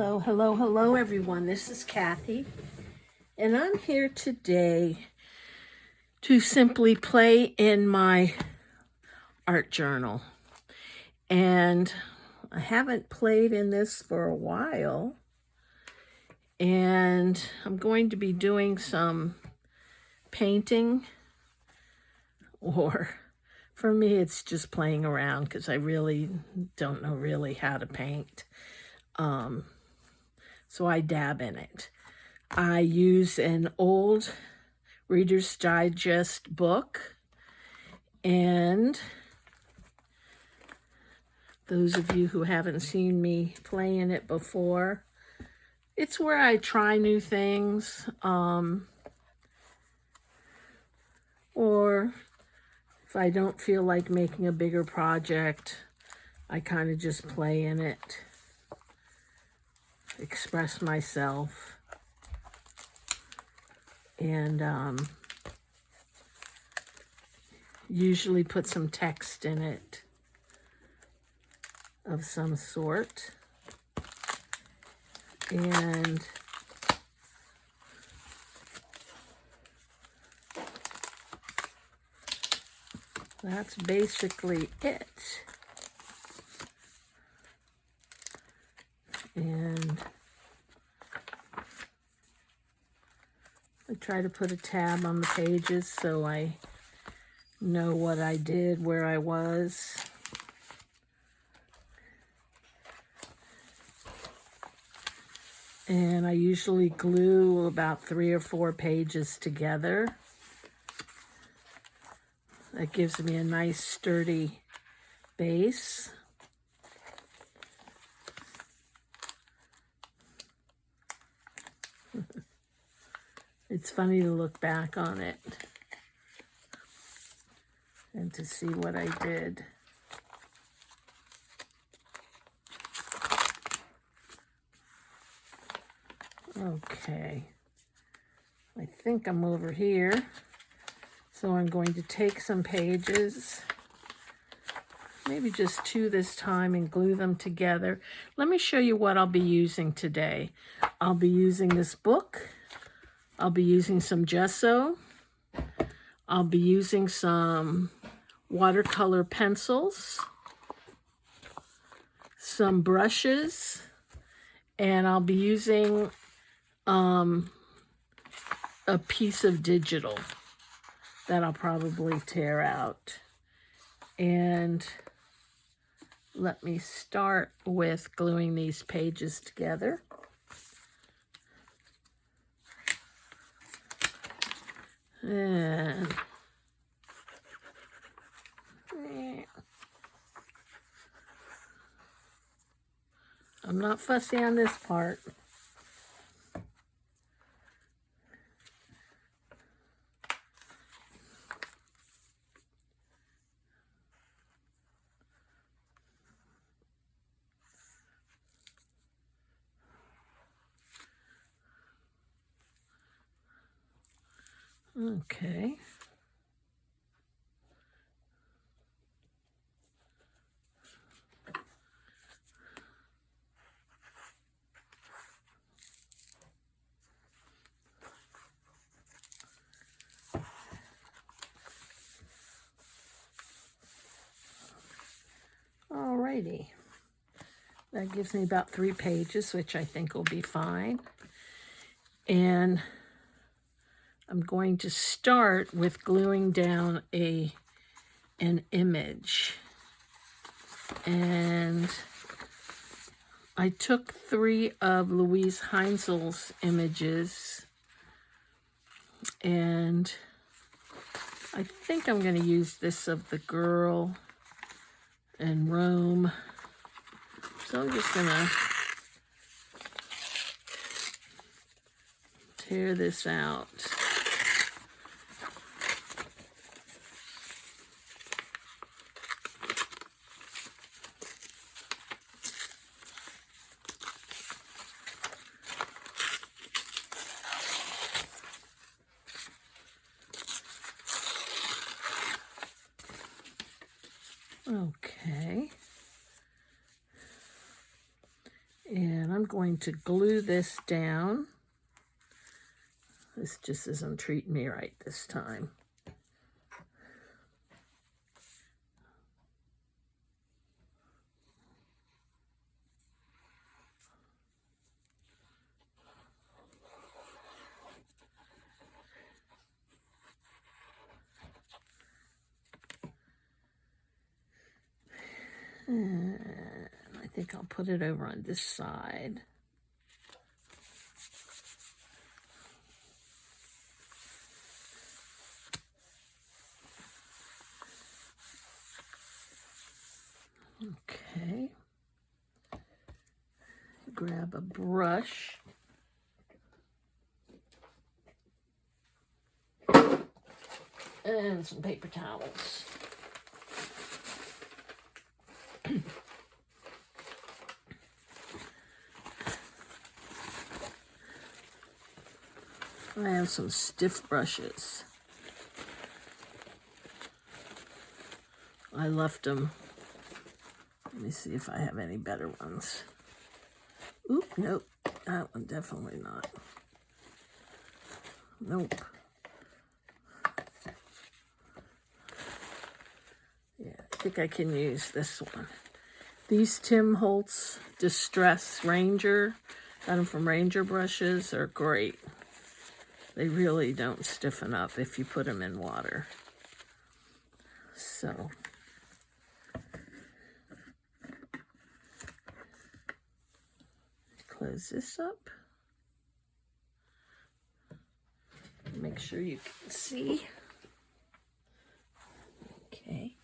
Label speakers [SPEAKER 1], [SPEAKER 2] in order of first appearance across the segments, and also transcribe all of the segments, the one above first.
[SPEAKER 1] Hello, hello, hello, everyone. This is Kathy, and I'm here today to simply play in my art journal. And I haven't played in this for a while, and I'm going to be doing some painting, or for me, it's just playing around because I really don't know really how to paint. So I dab in it. I use an old Reader's Digest book, and those of you who haven't seen me play in it before, it's where I try new things, or if I don't feel like making a bigger project, I kind of just play in it, express myself, and usually put some text in it of some sort. And that's basically it. And I try to put a tab on the pages so I know what I did, where I was. And I usually glue about 3 or 4 pages together. That gives me a nice sturdy base. It's funny to look back on it and to see what I did. Okay, I think I'm over here. So I'm going to take some pages, maybe just 2 this time, and glue them together. Let me show you what I'll be using today. I'll be using this book. I'll be using some gesso. I'll be using some watercolor pencils, some brushes, and I'll be using a piece of digital that I'll probably tear out. And let me start with gluing these pages together. And I'm not fussy on this part. Okay. Alrighty. That gives me about 3 pages, which I think will be fine. And I'm going to start with gluing down an image. And I took 3 of Louise Heinzel's images, and I think I'm going to use this of the girl in Rome. So I'm just going to tear this out. Okay. And I'm I'm going to glue this down. This just isn't treating me right this time. And I think I'll put it over on this side. Okay. Grab a brush. And some paper towels. I have some stiff brushes. I left them. Let me see if I have any better ones. Oop, nope. That one definitely not. Nope. Yeah, I think I can use this one. These Tim Holtz Distress Ranger, got them from Ranger Brushes, are great. They really don't stiffen up if you put them in water. So, close this up. Make sure you can see. Okay.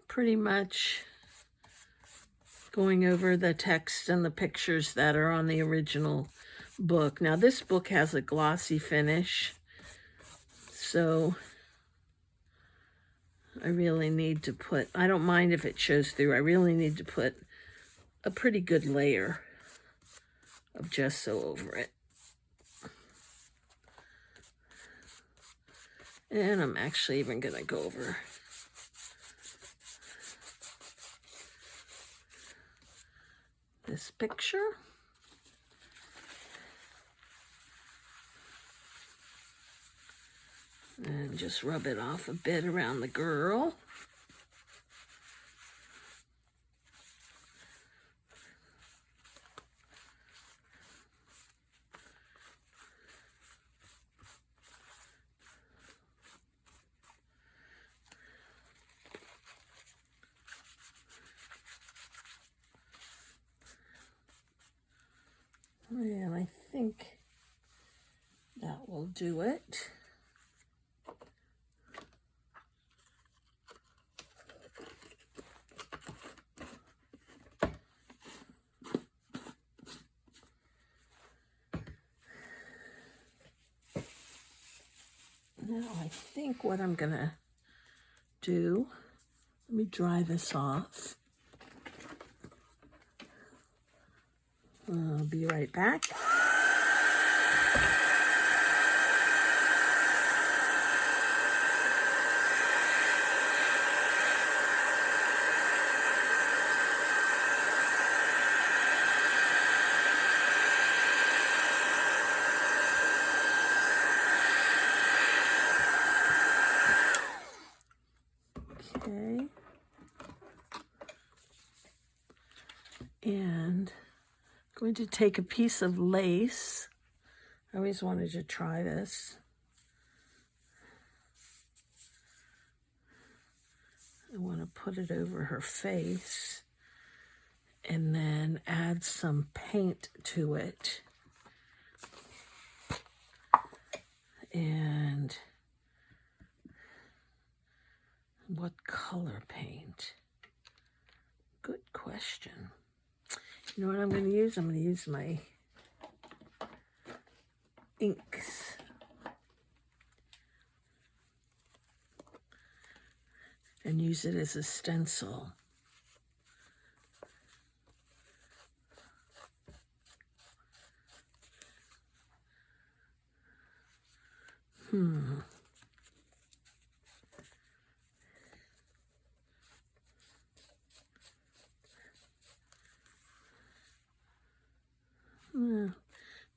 [SPEAKER 1] Pretty much going over the text and the pictures that are on the original book. Now this book has a glossy finish, so I really need to put, I don't mind if it shows through, I really need to put a pretty good layer of gesso over it. And I'm actually even going to go over this picture. And just rub it off a bit around the girl. And I think that will do it. Now I think what I'm gonna do, let me dry this off. I'll be right back. Okay. And I'm going to take a piece of lace. I always wanted to try this. I want to put it over her face. and then add some paint to it. And what color paint? Good question. You know what I'm going to use? I'm going to use my inks. And use it as a stencil.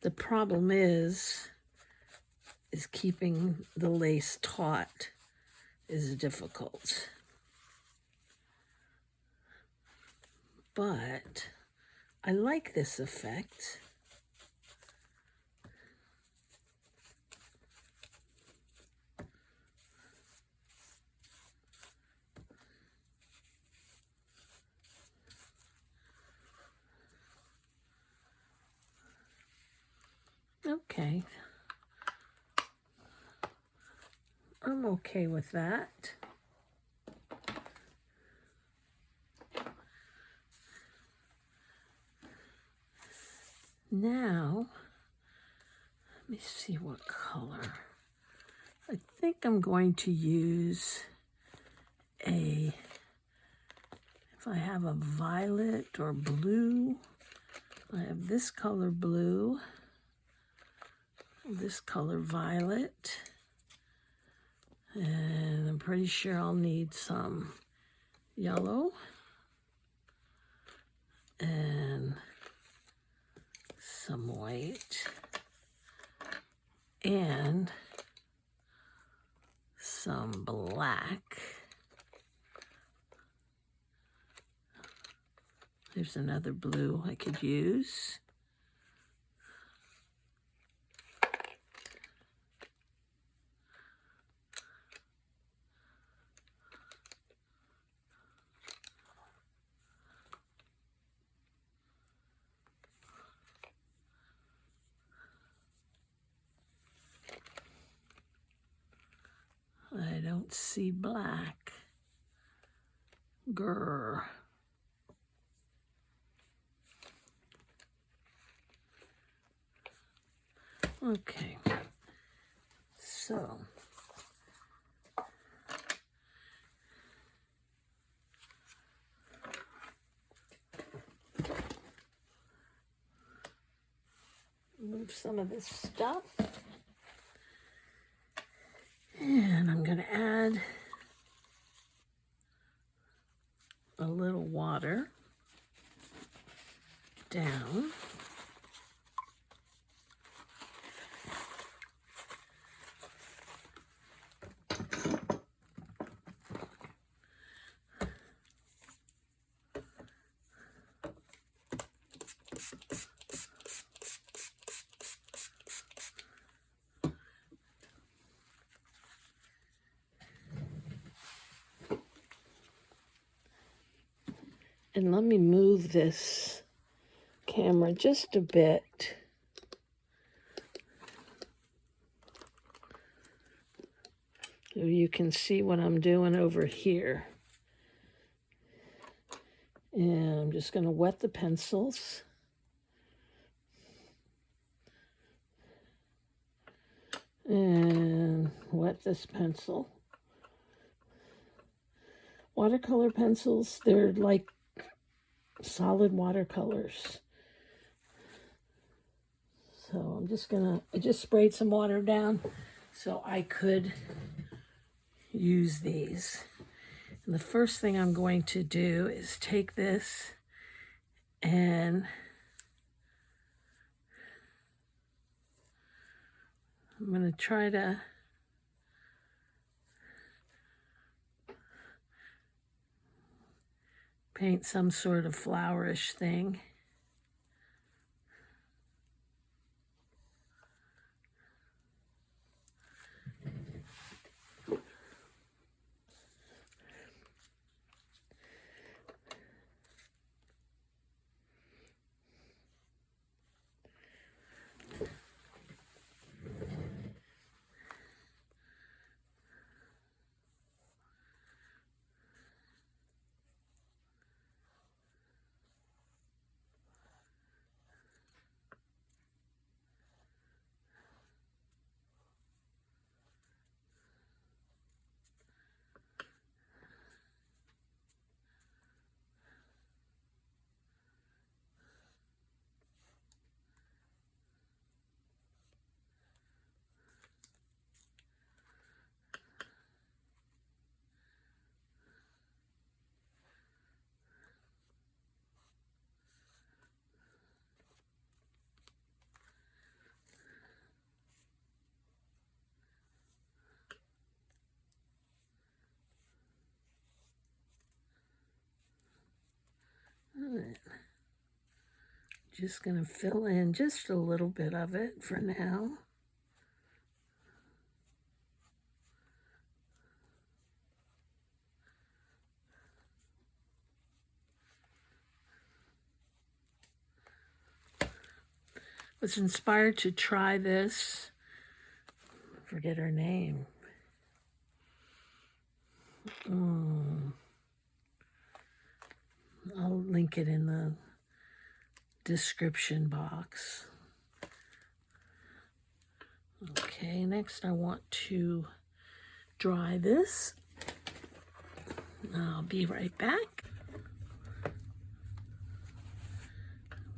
[SPEAKER 1] The problem is keeping the lace taut is difficult. But I like this effect. Okay. I'm okay with that. Now, let me see what color. I think I'm going to use if I have a violet or blue, I have this color blue, this color violet, and I'm pretty sure I'll need some yellow and some white and some black. There's another blue I could use. I don't see black. Grr. Okay, so move some of this stuff, and I'm going to add a little water down. And let me move this camera just a bit. So you can see what I'm doing over here. And I'm just going to wet the pencils. And wet this pencil. Watercolor pencils, they're like solid watercolors. So I'm just gonna, I just sprayed some water down so I could use these. And the first thing I'm going to do is take this and I'm going to try to paint some sort of flowerish thing. Just going to fill in just a little bit of it for now. Was inspired to try this. Forget her name. I'll link it in the description box. Okay, next I want to dry this. I'll be right back.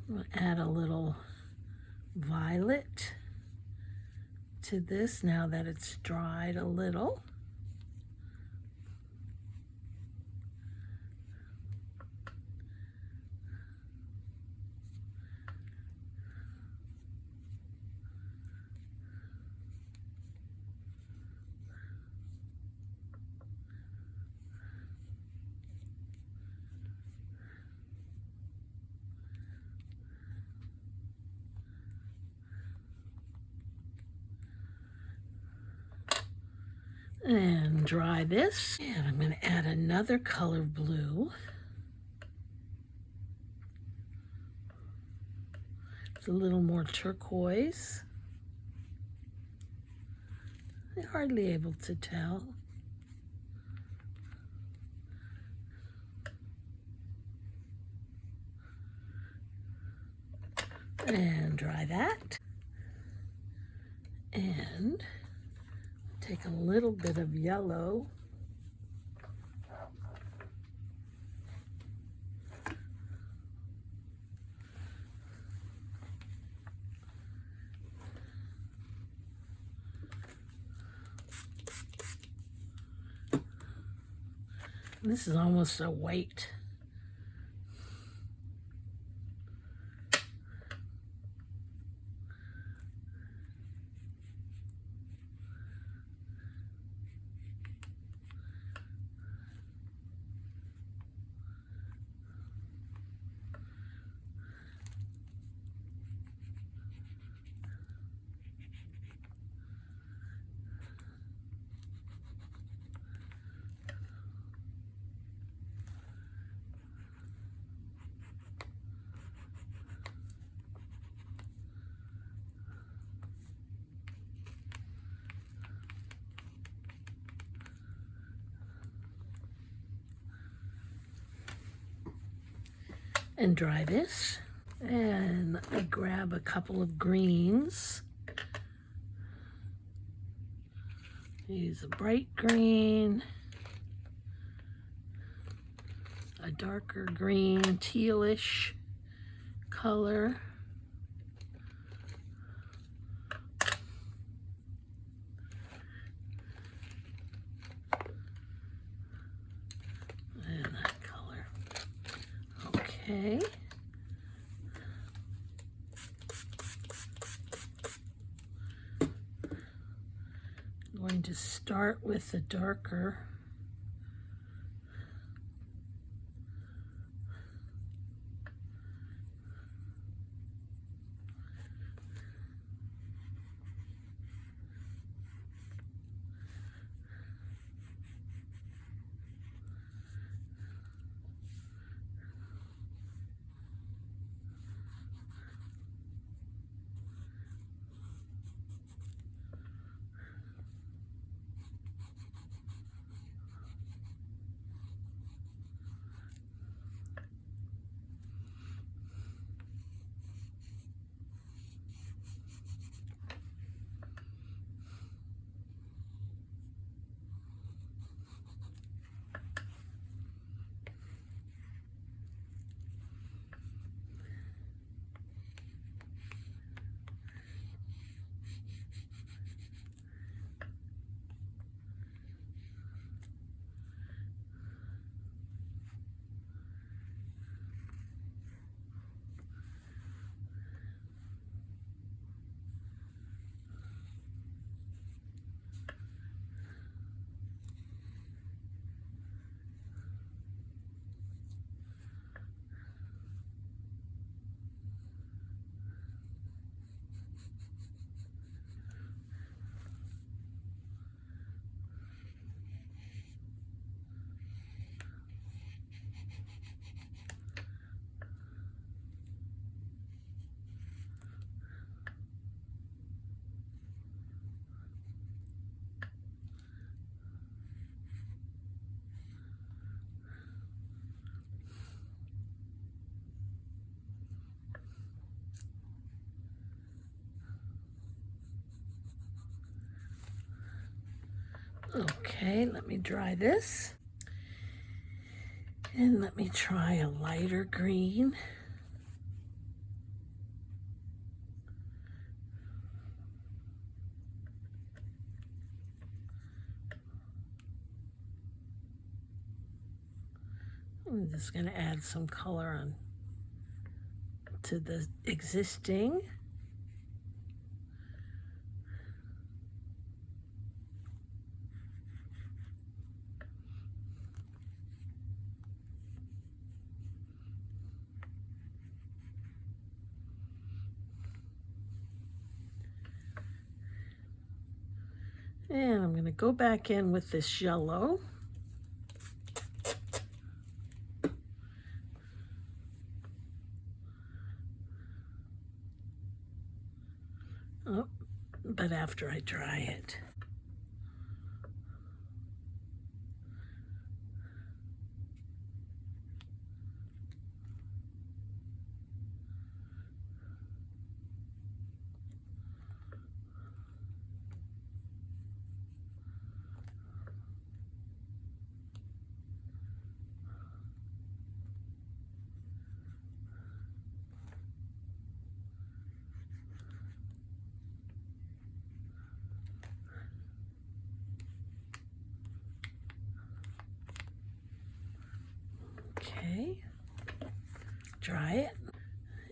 [SPEAKER 1] I'll add a little violet to this now that it's dried a little. And dry this. And I'm going to add another color blue. It's a little more turquoise. I'm hardly able to tell. And dry that. And take a little bit of yellow. This is almost a white. And dry this. And I grab a couple of greens. Use a bright green, a darker green, tealish color. And that color. Okay. I'm going to start with the darker. Okay, let me dry this. And let me try a lighter green. I'm just going to add some color on to the existing. And I'm going to go back in with this yellow. Oh, but after I dry it. Okay, dry it.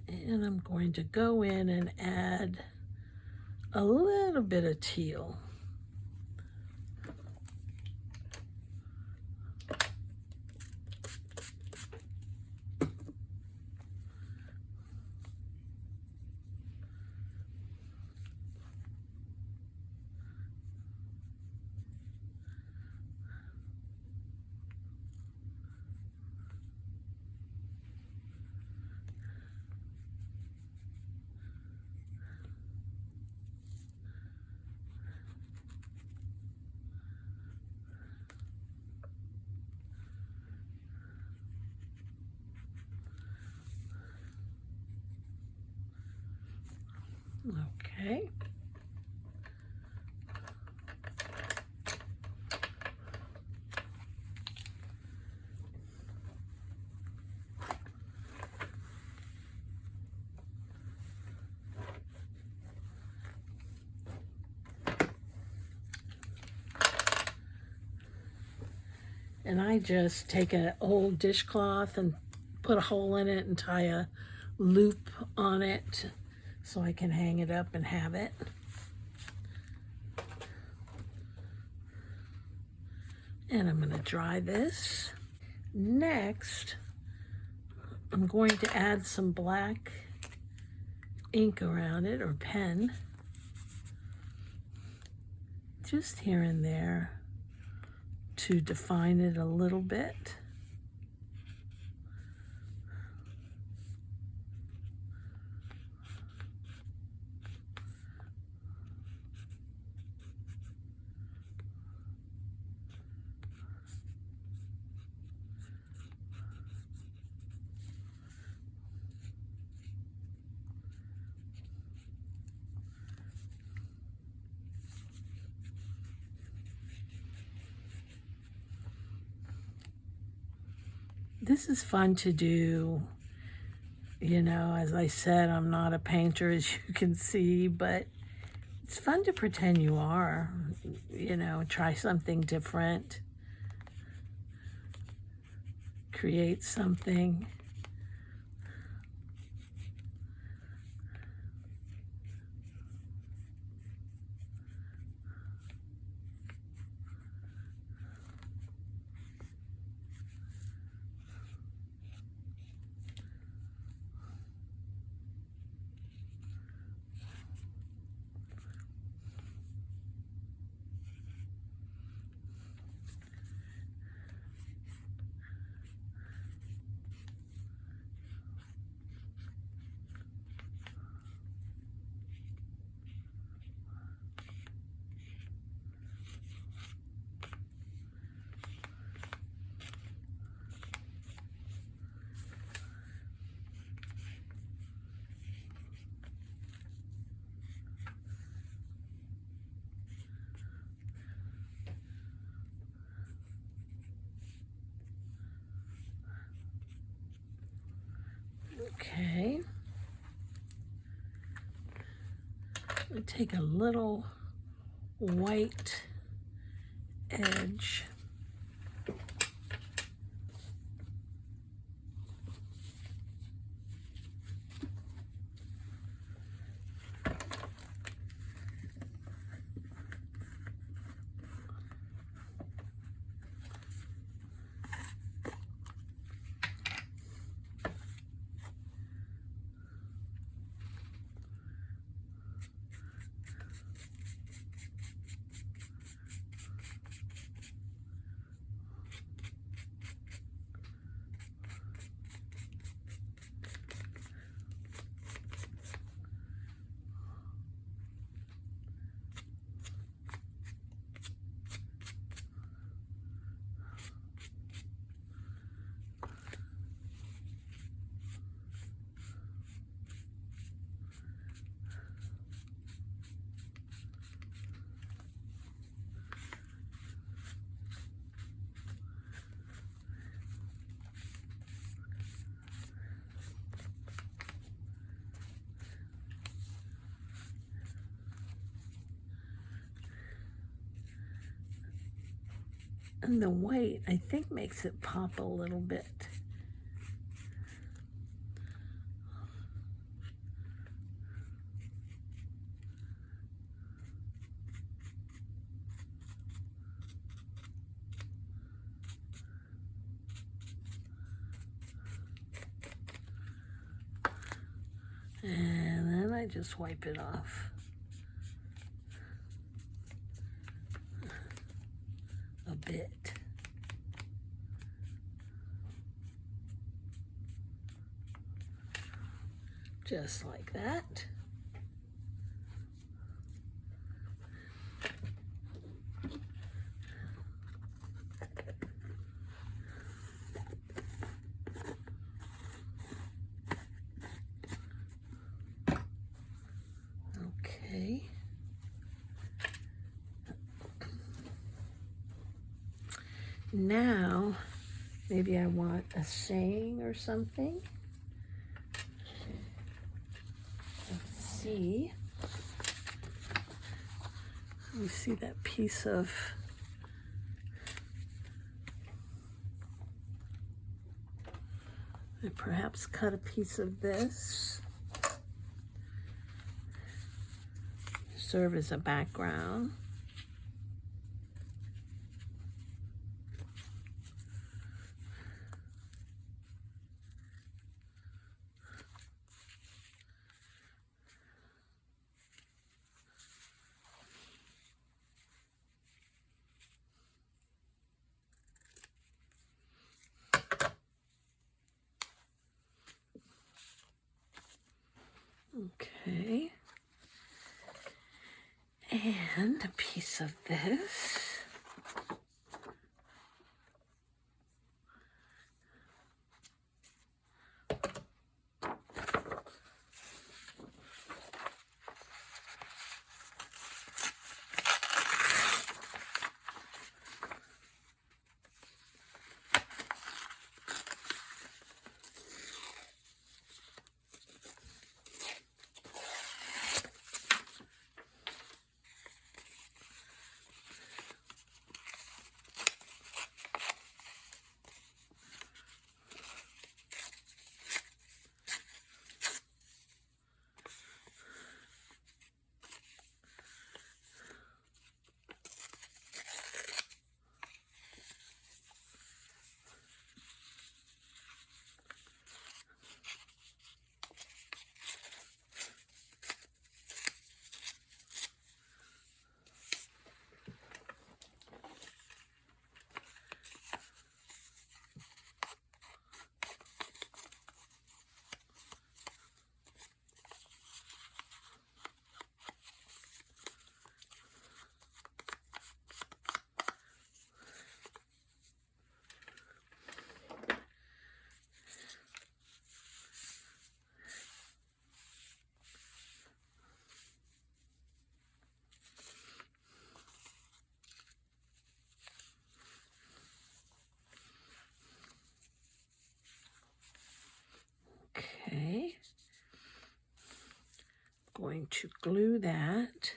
[SPEAKER 1] And I'm going to go in and add a little bit of teal. Okay. And I just take an old dishcloth and put a hole in it and tie a loop on it so I can hang it up and have it. And I'm going to dry this. Next, I'm going to add some black ink around it, or pen, just here and there to define it a little bit. This is fun to do. You know, as I said, I'm not a painter, as you can see, but it's fun to pretend you are. You know, try something different, create something. Okay. I take a little white edge. And the white, I think, makes it pop a little bit. And then I just wipe it off. A bit. Just like that. Okay. Now, maybe I want a saying or something. Let's see. We see that piece of I perhaps cut a piece of this. Serve as a background. Okay. And a piece of this. to glue that.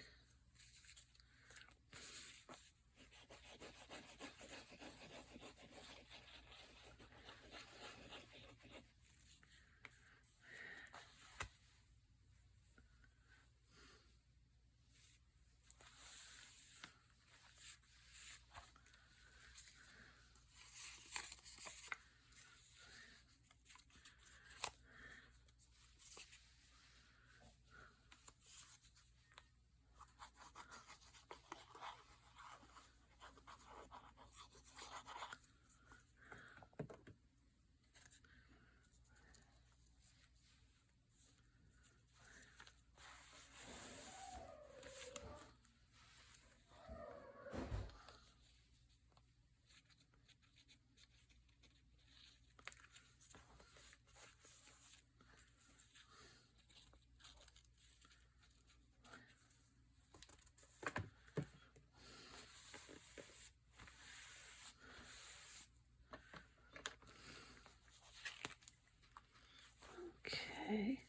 [SPEAKER 1] Okay.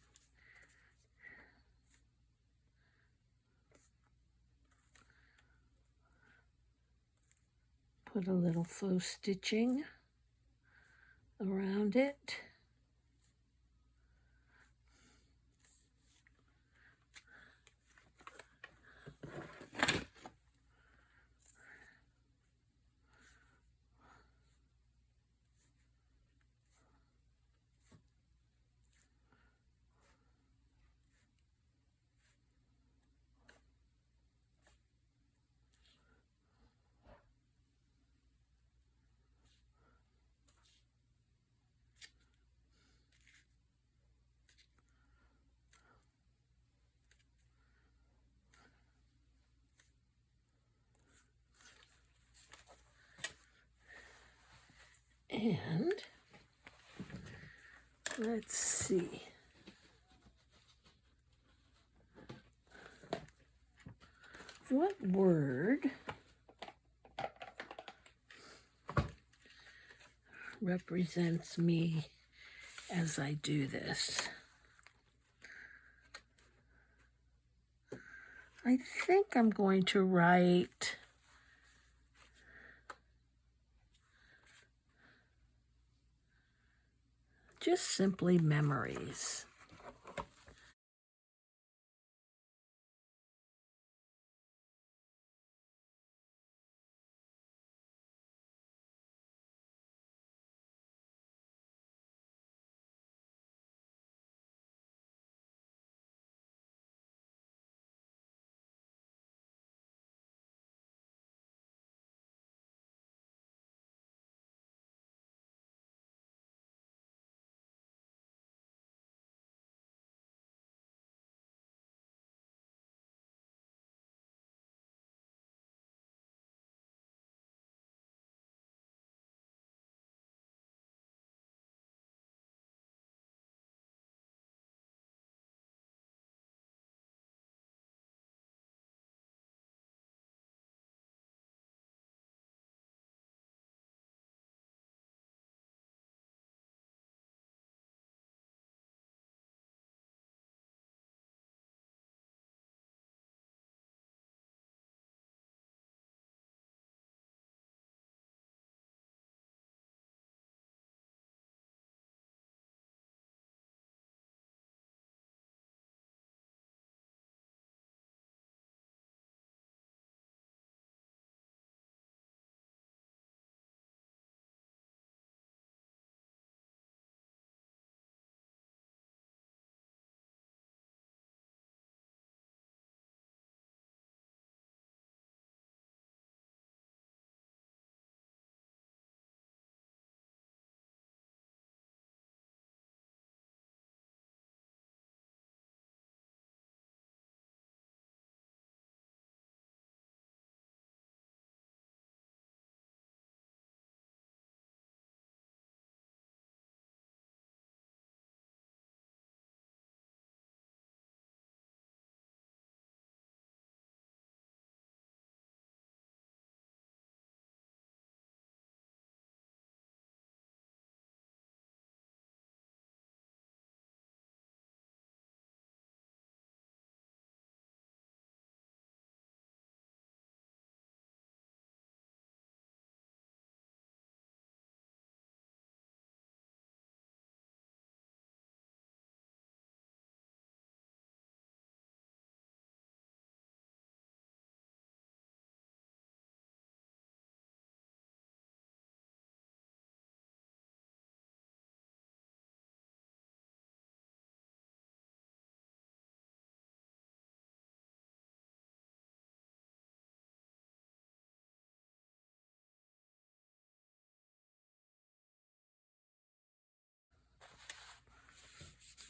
[SPEAKER 1] Put a little faux stitching around it. And let's see. What word represents me as I do this? I think I'm going to write just simply memories.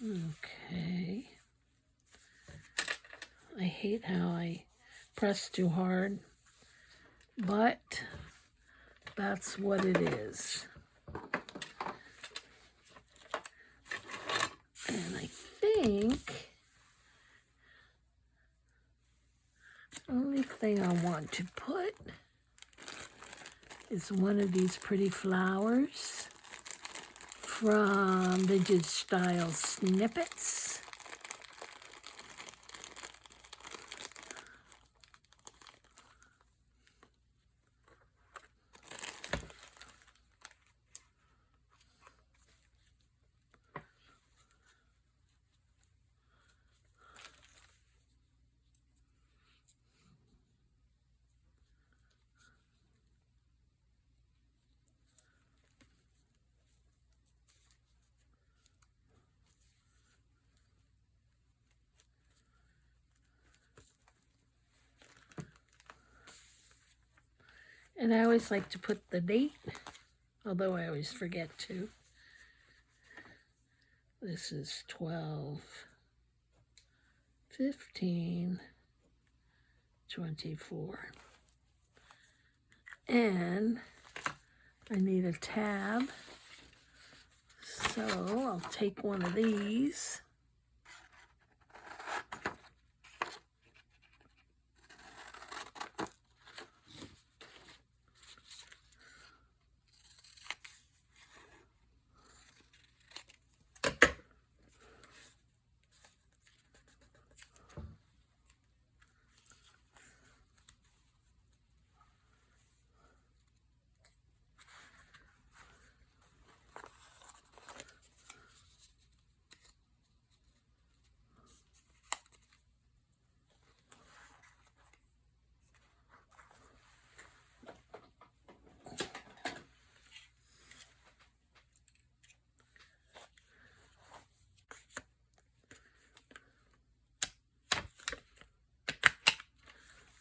[SPEAKER 1] Okay. I hate how I press too hard, but that's what it is. And I think the only thing I want to put is one of these pretty flowers from Vintage Style Snippets. And I always like to put the date, although I always forget to. This is 12/15/24. And I need a tab. So I'll take one of these.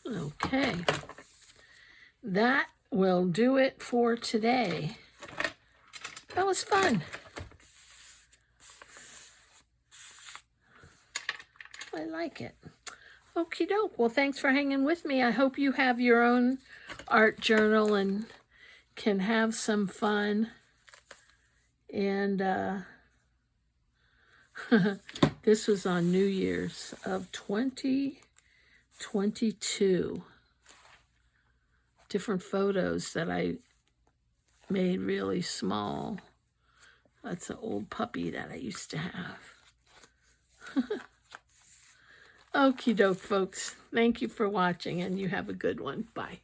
[SPEAKER 1] Okay, that will do it for today. That was fun. I like it. Okie doke. Well, thanks for hanging with me. I hope you have your own art journal and can have some fun. And this was on New Year's of 2022. Different photos that I made really small. That's an old puppy that I used to have. Okie doke, folks. Thank you for watching, and you have a good one. Bye.